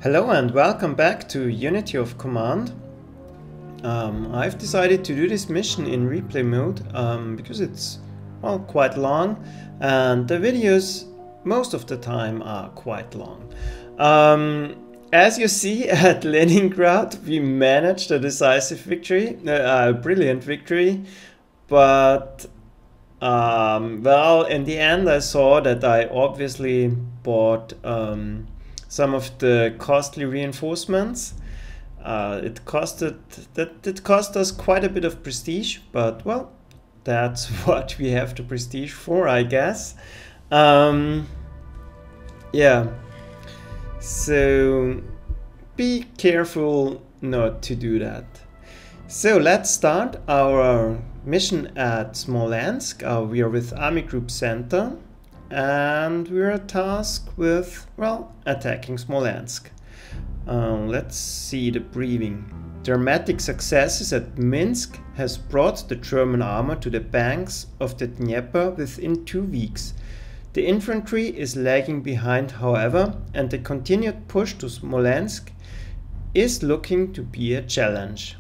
Hello and welcome back to Unity of Command. I've decided to do this mission in replay mode because it's, well, quite long and the videos most of the time are quite long. As you see, at Leningrad we managed a decisive victory, a brilliant victory, but well, in the end I saw that I obviously bought some of the costly reinforcements. It cost us quite a bit of prestige, but well, that's what we have the prestige for, I guess. Yeah, so be careful not to do that. So let's start our mission at Smolensk. We are with Army Group Center and we're tasked with, well, attacking Smolensk. Let's see the briefing. Dramatic successes at Minsk has brought the German armor to the banks of the Dnieper within 2 weeks. The infantry is lagging behind, however, and the continued push to Smolensk is looking to be a challenge.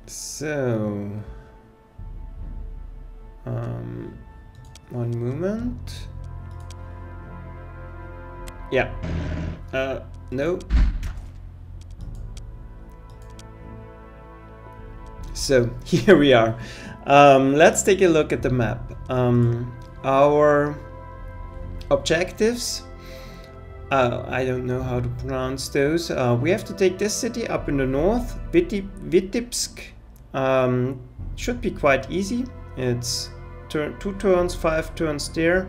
So, one moment. Yeah. No. So here we are. Let's take a look at the map. Our objectives. I don't know how to pronounce those. We have to take this city up in the north, Vitebsk. Should be quite easy. It's 2 turns, 5 turns there.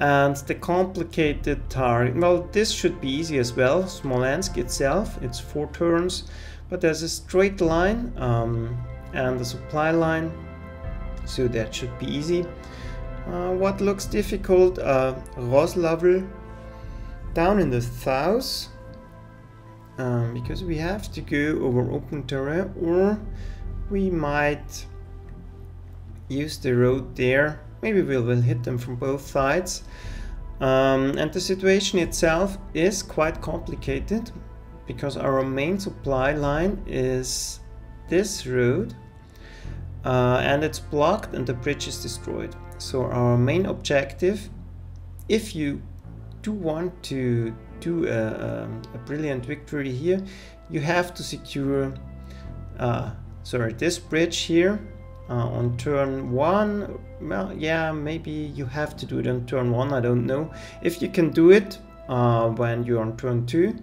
And the complicated target, well, this should be easy as well. Smolensk itself, it's 4 turns, but there's a straight line and a supply line, so that should be easy. What looks difficult, Roslavel down in the south, because we have to go over open terrain, or we might use the road there. Maybe we will hit them from both sides. And the situation itself is quite complicated because our main supply line is this road and it's blocked and the bridge is destroyed. So our main objective, if you do want to do a brilliant victory here, you have to secure this bridge here on turn 1. Well, yeah, maybe you have to do it on turn 1, I don't know if you can do it when you're on turn 2.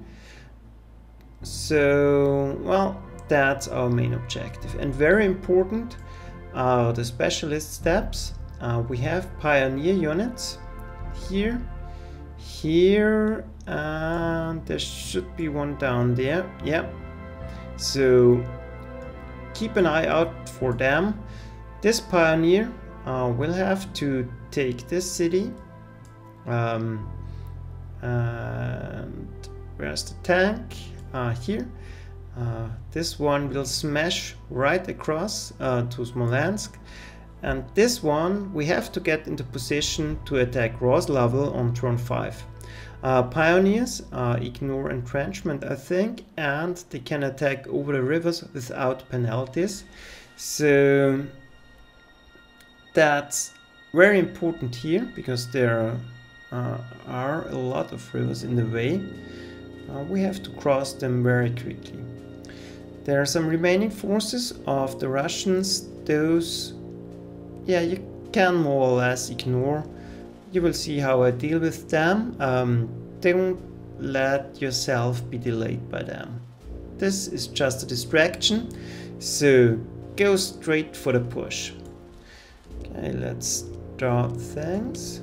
So, well, that's our main objective. And very important, the specialist steps. We have pioneer units here, and there should be one down there. Yeah, so keep an eye out for them. This pioneer will have to take this city, and where's the tank? Here. This one will smash right across to Smolensk, and this one we have to get into position to attack Roslavel on turn 5. Pioneers ignore entrenchment, I think, and they can attack over the rivers without penalties. So that's very important here because there are a lot of rivers in the way. We have to cross them very quickly. There are some remaining forces of the Russians. Those, yeah, you can more or less ignore. You will see how I deal with them. Don't let yourself be delayed by them. This is just a distraction, so go straight for the push. Okay, let's start things.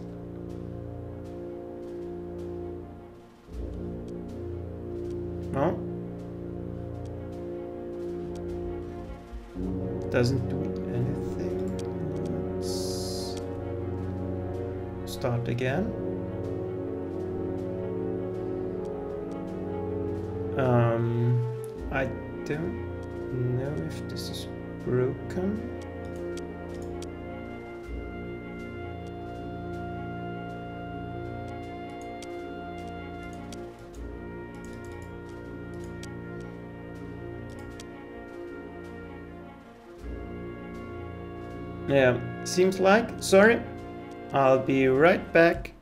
No. Doesn't do anything. Let's start again. I don't know if this is broken. Yeah, seems like. Sorry, I'll be right back.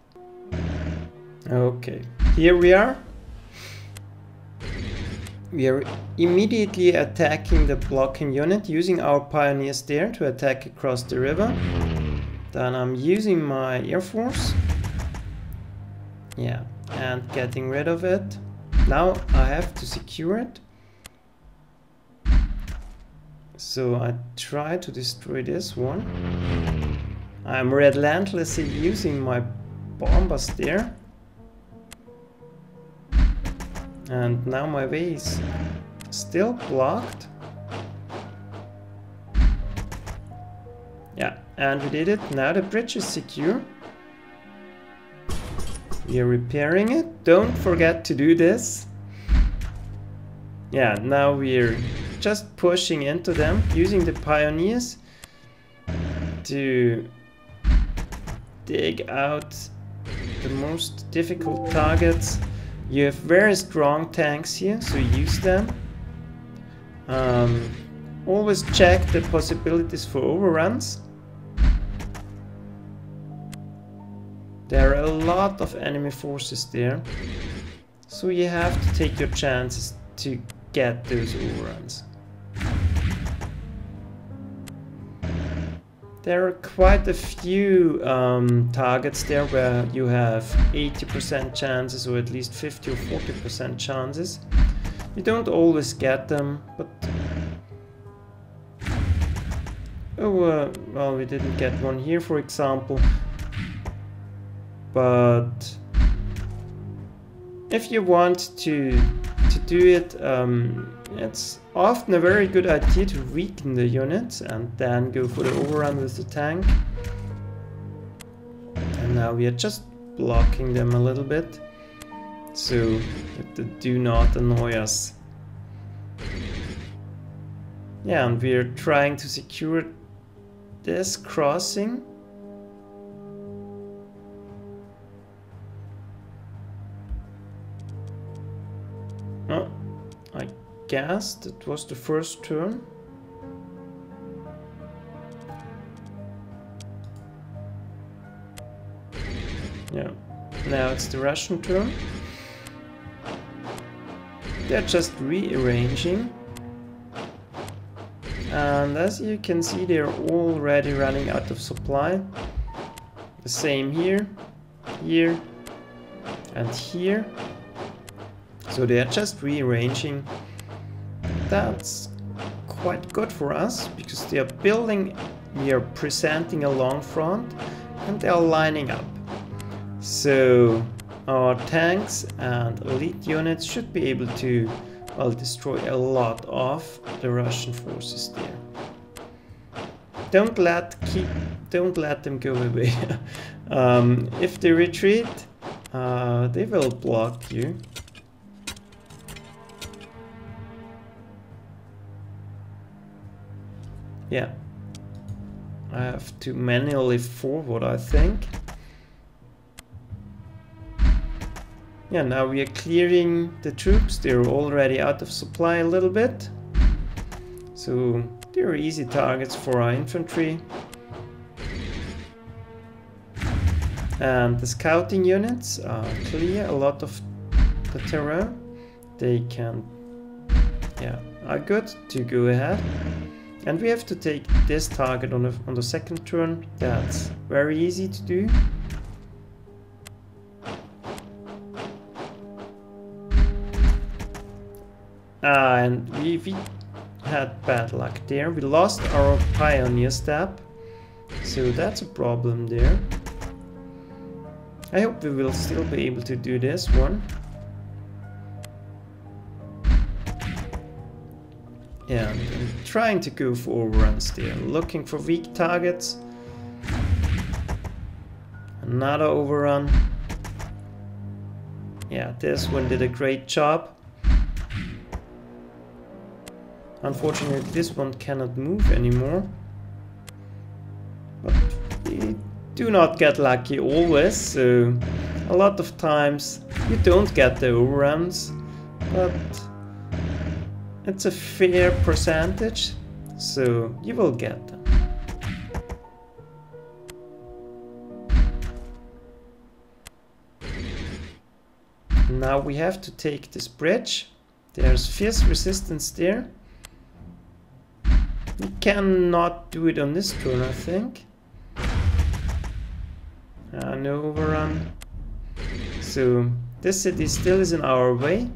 Okay, here we are. We are immediately attacking the blocking unit, using our pioneers there to attack across the river. Then I'm using my air force. Yeah, and getting rid of it. Now I have to secure it. So I try to destroy this one. I'm relentlessly using my bombers there. And now my way is still blocked. Yeah, and we did it. Now the bridge is secure. We are repairing it. Don't forget to do this. Yeah, now we're just pushing into them, using the pioneers to dig out the most difficult targets. You have very strong tanks here, so use them. Always check the possibilities for overruns. There are a lot of enemy forces there, so you have to take your chances to get those overruns. There are quite a few targets there where you have 80% chances, or at least 50 or 40% chances. You don't always get them, but well, we didn't get one here, for example. But if you want to do it, it's often a very good idea to weaken the units and then go for the overrun with the tank. And now we are just blocking them a little bit so that they do not annoy us. Yeah, and we are trying to secure this crossing. Oh, I guess that was the first turn. Yeah, now it's the Russian turn. They're just rearranging. And as you can see, they're already running out of supply. The same here, here, and here. So they are just rearranging. That's quite good for us, because they are building, we are presenting a long front, and they are lining up. So our tanks and elite units should be able to, well, destroy a lot of the Russian forces there. Don't let them go away. If they retreat, they will block you. Yeah, I have to manually forward, I think. Yeah, now we are clearing the troops. They're already out of supply a little bit. So they're easy targets for our infantry. And the scouting units clear a lot of the terrain. They can, yeah, are good to go ahead. And we have to take this target on the second turn. That's very easy to do. And we had bad luck there. We lost our pioneer step, so that's a problem there. I hope we will still be able to do this one. Yeah, I'm trying to go for overruns there, looking for weak targets. Another overrun. Yeah, this one did a great job. Unfortunately, this one cannot move anymore. But we do not get lucky always, so a lot of times you don't get the overruns, but it's a fair percentage, so you will get them. Now we have to take this bridge. There's fierce resistance there. We cannot do it on this turn, I think. No overrun. So this city still is in our way,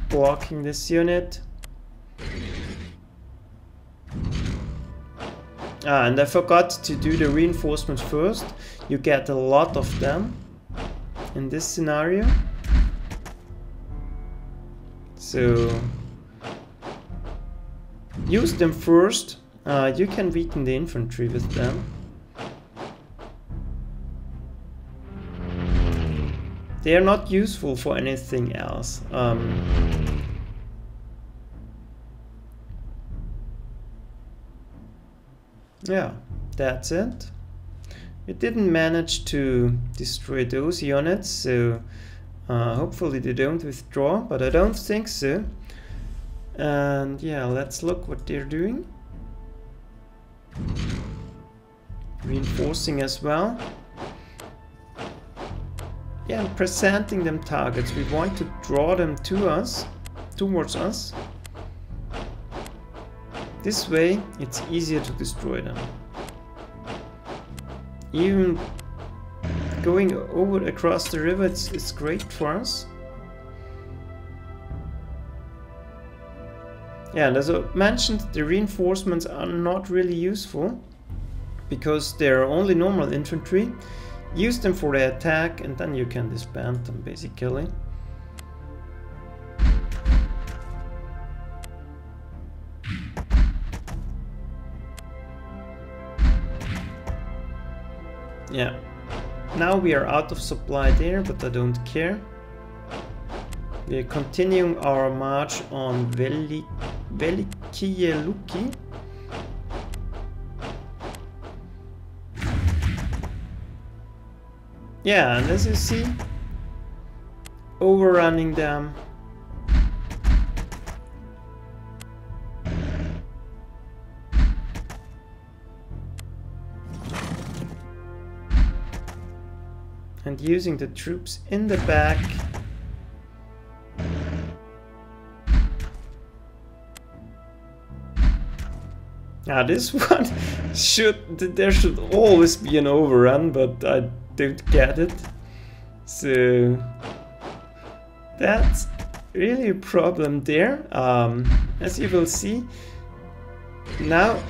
blocking this unit. And I forgot to do the reinforcements first. You get a lot of them in this scenario. So use them first. You can weaken the infantry with them. They are not useful for anything else. Yeah, that's it. We didn't manage to destroy those units, so hopefully they don't withdraw, but I don't think so. And yeah, let's look what they're doing. Reinforcing as well. Yeah, and presenting them targets. We want to draw them to us, towards us. This way, it's easier to destroy them. Even going over across the river, it's great for us. Yeah, and as I mentioned, the reinforcements are not really useful because they're only normal infantry. Use them for the attack and then you can disband them basically. Yeah, now we are out of supply there, but I don't care. We're continuing our march on Veliki Luki. Yeah, and as you see, overrunning them. And using the troops in the back. Now this one there should always be an overrun, but I don't get it. So that's really a problem there. As you will see, now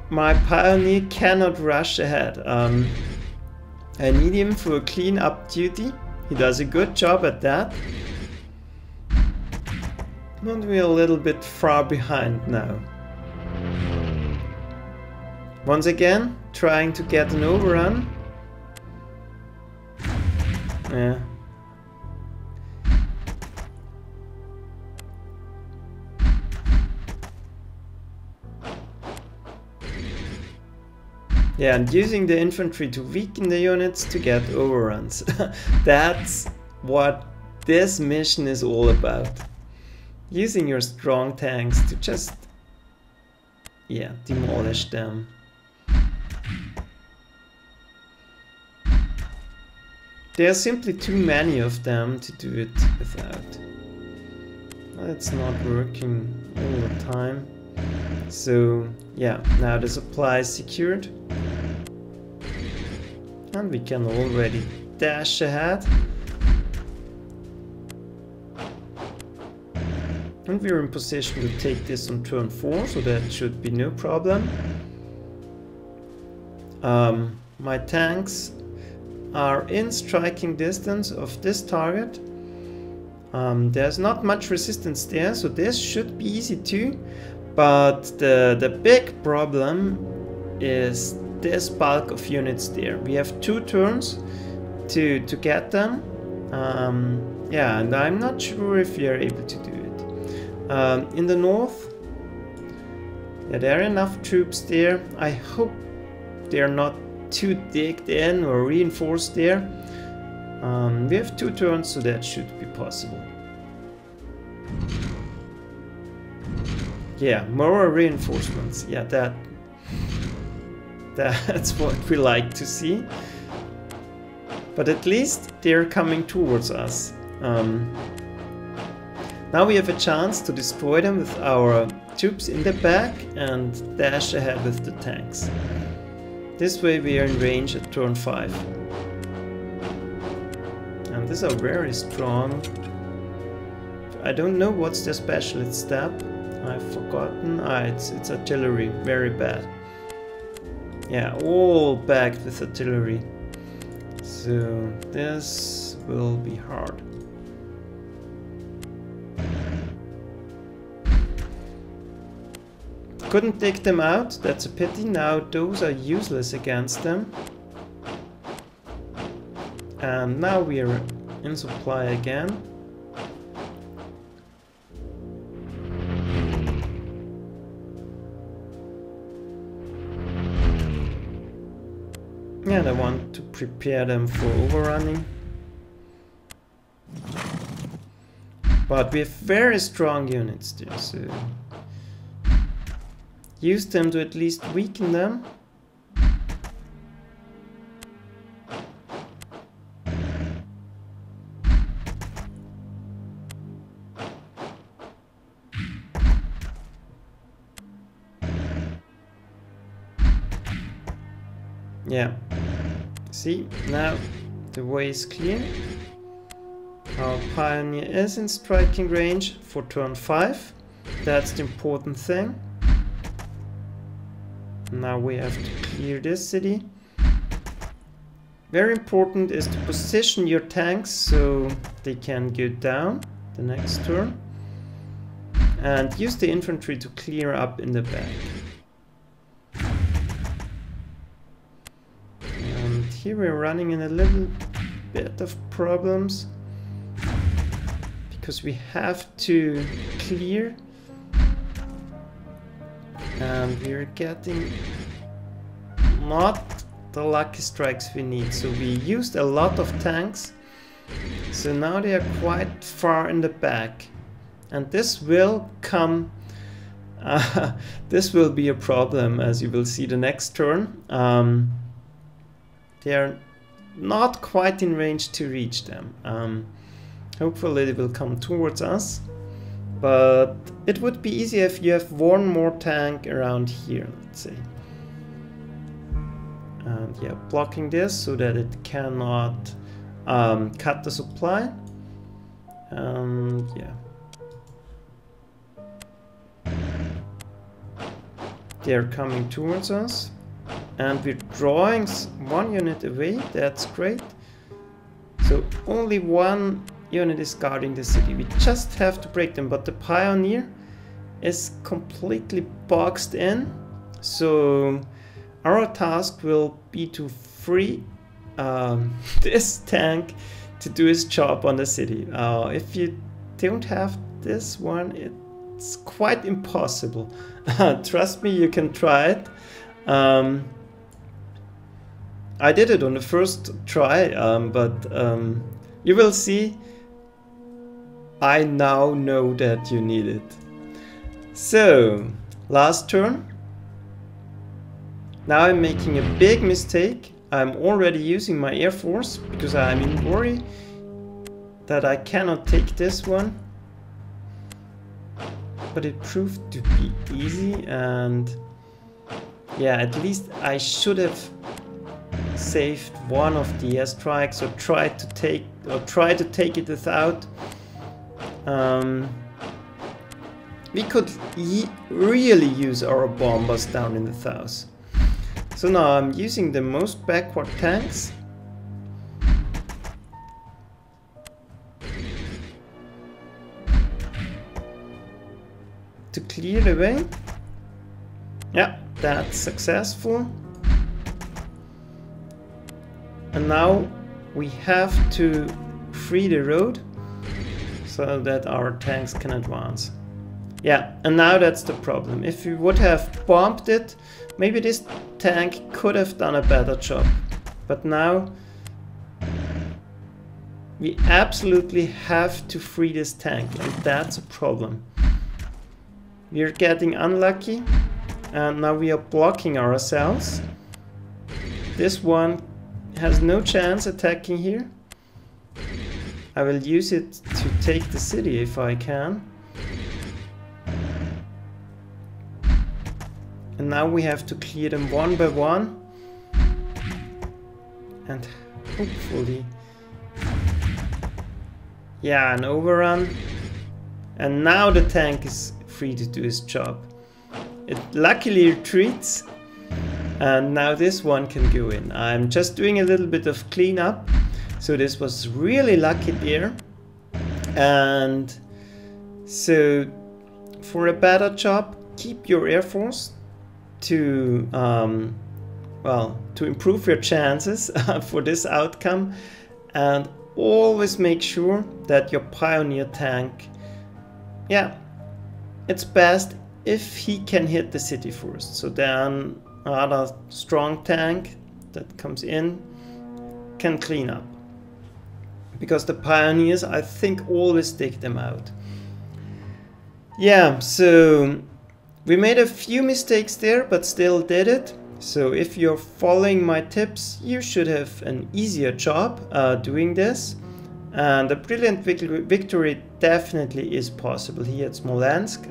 my pioneer cannot rush ahead. I need him for a clean-up duty. He does a good job at that. But we're a little bit far behind now. Once again, trying to get an overrun. Yeah. Yeah, and using the infantry to weaken the units to get overruns. That's what this mission is all about. Using your strong tanks to just, yeah, demolish them. There are simply too many of them to do it without. It's not working all the time. So yeah, now the supply is secured. And we can already dash ahead. And we're in position to take this on turn 4, so that should be no problem. My tanks are in striking distance of this target. There's not much resistance there, so this should be easy too. But the big problem is this bulk of units there. We have 2 turns to get them. Yeah, and I'm not sure if we are able to do it. In the north, yeah, there are enough troops there. I hope they're not too digged in or reinforced there. We have 2 turns, so that should be possible. Yeah, more reinforcements. Yeah, that's what we like to see. But at least they're coming towards us. Now we have a chance to destroy them with our troops in the back and dash ahead with the tanks. This way we are in range at turn 5. And these are very strong. I don't know what's their specialist step. I've forgotten. It's artillery. Very bad. Yeah, all backed with artillery. So this will be hard. Couldn't take them out, that's a pity. Now those are useless against them. And now we are in supply again. And I want to prepare them for overrunning. But we have very strong units there, so use them to at least weaken them. Yeah. See, now the way is clear. Our pioneer is in striking range for turn 5. That's the important thing. Now we have to clear this city. Very important is to position your tanks so they can go down the next turn. And use the infantry to clear up in the back. And here we're running in a little bit of problems. Because we have to clear. And we're getting not the lucky strikes we need. So we used a lot of tanks. So now they are quite far in the back. And this will come... this will be a problem, as you will see the next turn. They are not quite in range to reach them. Hopefully they will come towards us. But it would be easier if you have one more tank around here, let's say. And yeah, blocking this so that it cannot cut the supply. And yeah. They're coming towards us. And we're drawing one unit away, that's great. So only one unit is guarding the city. We just have to break them, but the pioneer is completely boxed in. So our task will be to free this tank to do his job on the city. If you don't have this one, it's quite impossible. Trust me, you can try it. I did it on the first try, but you will see I now know that you need it. So, last turn. Now I'm making a big mistake. I'm already using my air force because I'm in worry that I cannot take this one. But it proved to be easy, and yeah, at least I should have saved one of the airstrikes or try to take it without. We could really use our bombers down in the south. So now I'm using the most backward tanks. To clear the way. Yeah, that's successful. And now we have to free the road so that our tanks can advance. Yeah, and now that's the problem. If we would have bombed it, maybe this tank could have done a better job. But now we absolutely have to free this tank, and that's a problem. We're getting unlucky, and now we are blocking ourselves. This one has no chance attacking here. I will use it to take the city if I can. And now we have to clear them one by one. And hopefully... yeah, an overrun. And now the tank is free to do his job. It luckily retreats. And now this one can go in. I'm just doing a little bit of cleanup. So this was really lucky there. And so for a better job, keep your air force to well, to improve your chances for this outcome, and always make sure that your pioneer tank, yeah, it's best if he can hit the city first. So then another strong tank that comes in can clean up, because the pioneers, I think, always take them out. Yeah, so we made a few mistakes there, but still did it. So if you're following my tips, you should have an easier job doing this. And a brilliant victory definitely is possible here at Smolensk.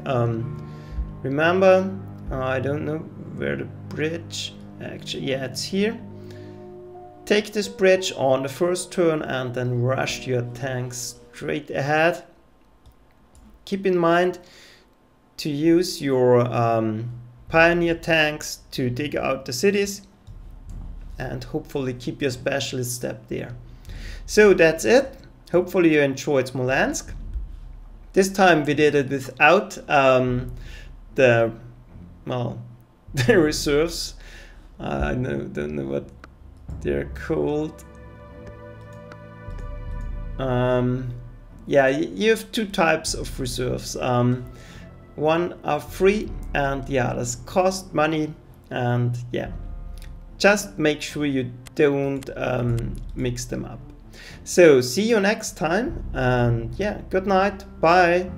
Remember, I don't know where the bridge, actually, yeah, it's here. Take this bridge on the first turn and then rush your tanks straight ahead. Keep in mind to use your pioneer tanks to dig out the cities, and hopefully keep your specialist step there. So that's it. Hopefully you enjoyed Smolensk. This time we did it without the reserves. I don't know what they're called. Yeah, you have two types of reserves. One are free and the others cost money, and yeah, just make sure you don't mix them up. So see you next time, and yeah, good night, bye.